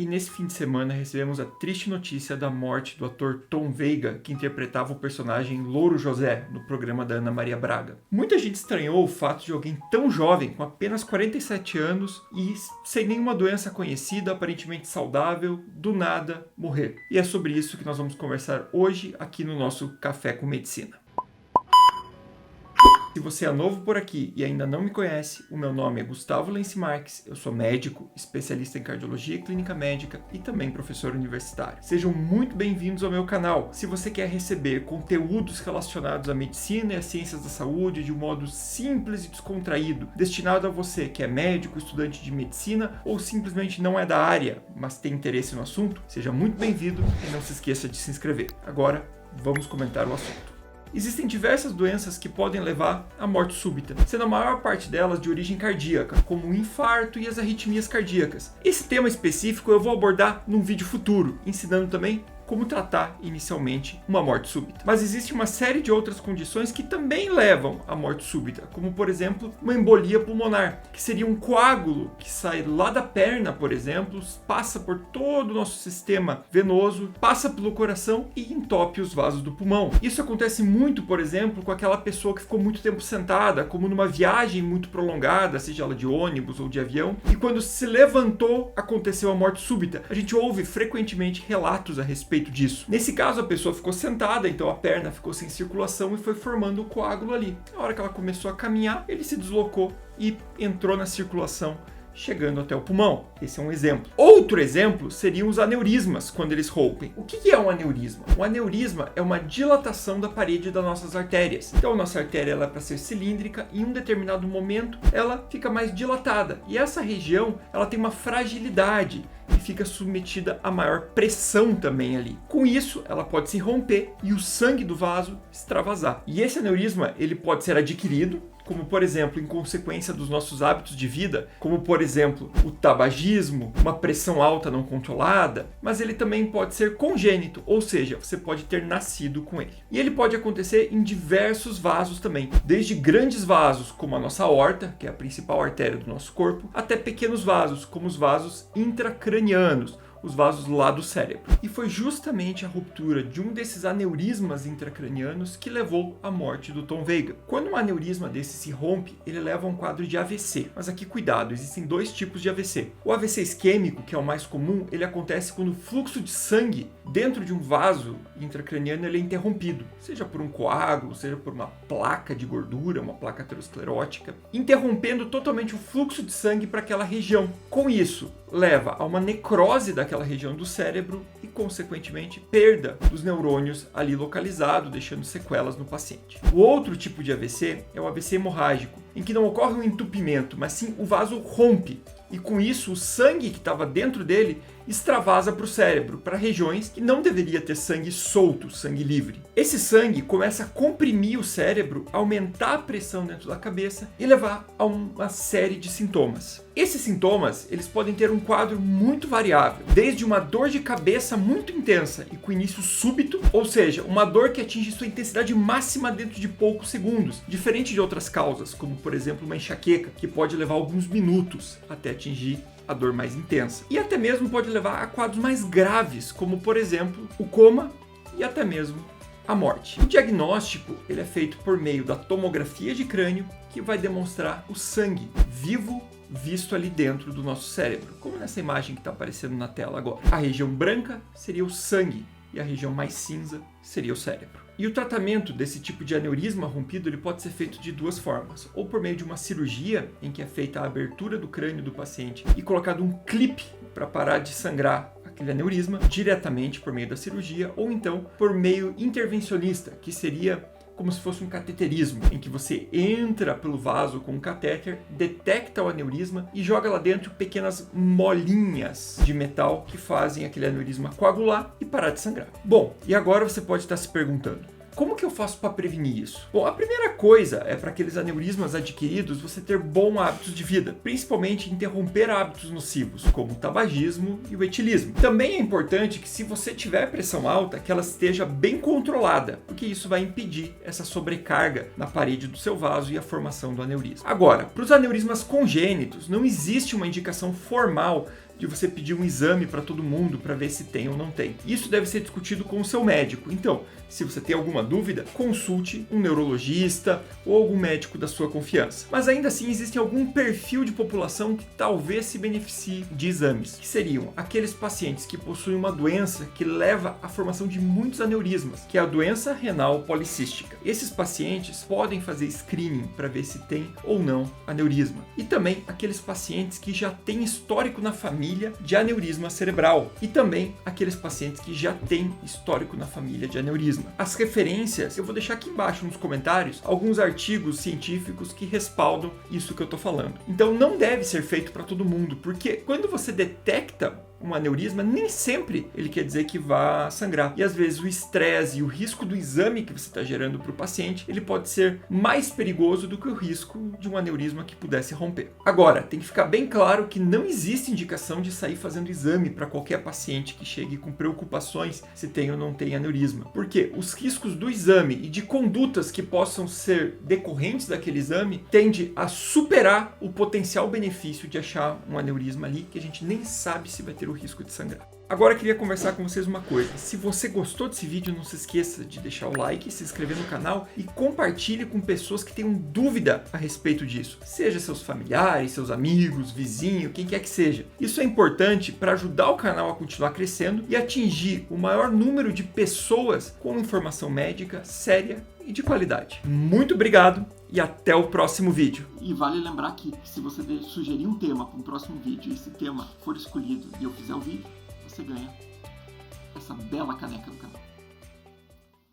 E nesse fim de semana recebemos a triste notícia da morte do ator Tom Veiga, que interpretava o personagem Louro José no programa da Ana Maria Braga. Muita gente estranhou o fato de alguém tão jovem, com apenas 47 anos e sem nenhuma doença conhecida, aparentemente saudável, do nada morrer. E é sobre isso que nós vamos conversar hoje aqui no nosso Café com Medicina. Se você é novo por aqui e ainda não me conhece, o meu nome é Gustavo Lenci Marques, eu sou médico, especialista em cardiologia e clínica médica e também professor universitário. Sejam muito bem-vindos ao meu canal. Se você quer receber conteúdos relacionados à medicina e às ciências da saúde de um modo simples e descontraído, destinado a você que é médico, estudante de medicina ou simplesmente não é da área, mas tem interesse no assunto, seja muito bem-vindo e não se esqueça de se inscrever. Agora, vamos comentar o assunto. Existem diversas doenças que podem levar à morte súbita, sendo a maior parte delas de origem cardíaca, como o infarto e as arritmias cardíacas. Esse tema específico eu vou abordar num vídeo futuro, ensinando também como tratar inicialmente uma morte súbita. Mas existe uma série de outras condições que também levam à morte súbita, como por exemplo uma embolia pulmonar, que seria um coágulo que sai lá da perna, por exemplo, passa por todo o nosso sistema venoso, passa pelo coração e entope os vasos do pulmão. Isso acontece muito, por exemplo, com aquela pessoa que ficou muito tempo sentada, como numa viagem muito prolongada, seja ela de ônibus ou de avião, e quando se levantou aconteceu a morte súbita. A gente ouve frequentemente relatos a respeito disso. Nesse caso, a pessoa ficou sentada, então a perna ficou sem circulação e foi formando o coágulo ali. Na hora que ela começou a caminhar, ele se deslocou e entrou na circulação, chegando até o pulmão. Esse é um exemplo. Outro exemplo seriam os aneurismas, quando eles rompem. O que é um aneurisma? Um aneurisma é uma dilatação da parede das nossas artérias. Então, a nossa artéria ela é para ser cilíndrica e em um determinado momento ela fica mais dilatada. E essa região ela tem uma fragilidade e fica submetida a maior pressão também ali. Com isso, ela pode se romper e o sangue do vaso extravasar. E esse aneurisma ele pode ser adquirido, como por exemplo, em consequência dos nossos hábitos de vida, como por exemplo, o tabagismo, uma pressão alta não controlada, mas ele também pode ser congênito, ou seja, você pode ter nascido com ele. E ele pode acontecer em diversos vasos também, desde grandes vasos, como a nossa aorta, que é a principal artéria do nosso corpo, até pequenos vasos, como os vasos intracranianos, os vasos lá do cérebro. E foi justamente a ruptura de um desses aneurismas intracranianos que levou à morte do Tom Veiga. Quando um aneurisma desse se rompe, ele leva a um quadro de AVC. Mas aqui cuidado, existem dois tipos de AVC. O AVC isquêmico, que é o mais comum, ele acontece quando o fluxo de sangue dentro de um vaso intracraniano ele é interrompido, seja por um coágulo, seja por uma placa de gordura, uma placa aterosclerótica, interrompendo totalmente o fluxo de sangue para aquela região. Com isso, leva a uma necrose daquela região do cérebro e, consequentemente, perda dos neurônios ali localizados, deixando sequelas no paciente. O outro tipo de AVC é o AVC hemorrágico, em que não ocorre um entupimento, mas sim o vaso rompe. E com isso, o sangue que estava dentro dele extravasa para o cérebro, para regiões que não deveria ter sangue solto, sangue livre. Esse sangue começa a comprimir o cérebro, aumentar a pressão dentro da cabeça e levar a uma série de sintomas. Esses sintomas, eles podem ter um quadro muito variável, desde uma dor de cabeça muito intensa e com início súbito, ou seja, uma dor que atinge sua intensidade máxima dentro de poucos segundos, diferente de outras causas, como por exemplo uma enxaqueca, que pode levar alguns minutos até atingir a dor mais intensa. E até mesmo pode levar a quadros mais graves, como por exemplo o coma e até mesmo a morte. O diagnóstico ele é feito por meio da tomografia de crânio, que vai demonstrar o sangue vivo visto ali dentro do nosso cérebro, como nessa imagem que está aparecendo na tela agora. A região branca seria o sangue e a região mais cinza seria o cérebro. E o tratamento desse tipo de aneurisma rompido ele pode ser feito de duas formas, ou por meio de uma cirurgia, em que é feita a abertura do crânio do paciente e colocado um clipe para parar de sangrar aquele aneurisma diretamente por meio da cirurgia, ou então por meio intervencionista, que seria como se fosse um cateterismo, em que você entra pelo vaso com um catéter, detecta o aneurisma e joga lá dentro pequenas molinhas de metal que fazem aquele aneurisma coagular e parar de sangrar. Bom, e agora você pode estar se perguntando, como que eu faço para prevenir isso? Bom, a primeira coisa é para aqueles aneurismas adquiridos você ter bons hábitos de vida, principalmente interromper hábitos nocivos, como o tabagismo e o etilismo. Também é importante que se você tiver pressão alta, que ela esteja bem controlada, porque isso vai impedir essa sobrecarga na parede do seu vaso e a formação do aneurisma. Agora, para os aneurismas congênitos, não existe uma indicação formal de você pedir um exame para todo mundo para ver se tem ou não tem. Isso deve ser discutido com o seu médico. Então, se você tem alguma dúvida, consulte um neurologista ou algum médico da sua confiança. Mas ainda assim, existe algum perfil de população que talvez se beneficie de exames, que seriam aqueles pacientes que possuem uma doença que leva à formação de muitos aneurismas, que é a doença renal policística. Esses pacientes podem fazer screening para ver se tem ou não aneurisma. E também aqueles pacientes que já têm histórico na família de aneurisma cerebral. E também aqueles pacientes que já têm histórico na família de aneurisma. As referências, eu vou deixar aqui embaixo nos comentários alguns artigos científicos que respaldam isso que eu estou falando. Então não deve ser feito para todo mundo, porque quando você detecta um aneurisma, nem sempre ele quer dizer que vai sangrar. E às vezes o estresse e o risco do exame que você está gerando para o paciente, ele pode ser mais perigoso do que o risco de um aneurisma que pudesse romper. Agora, tem que ficar bem claro que não existe indicação de sair fazendo exame para qualquer paciente que chegue com preocupações se tem ou não tem aneurisma. Porque os riscos do exame e de condutas que possam ser decorrentes daquele exame tende a superar o potencial benefício de achar um aneurisma ali que a gente nem sabe se vai ter o risco de sangrar. Agora eu queria conversar com vocês uma coisa. Se você gostou desse vídeo, não se esqueça de deixar o like, se inscrever no canal e compartilhe com pessoas que tenham dúvida a respeito disso. Seja seus familiares, seus amigos, vizinho, quem quer que seja. Isso é importante para ajudar o canal a continuar crescendo e atingir o maior número de pessoas com informação médica séria e de qualidade. Muito obrigado e até o próximo vídeo. E vale lembrar que se você sugerir um tema para um próximo vídeo e esse tema for escolhido e eu fizer o vídeo, você ganha essa bela caneca do canal.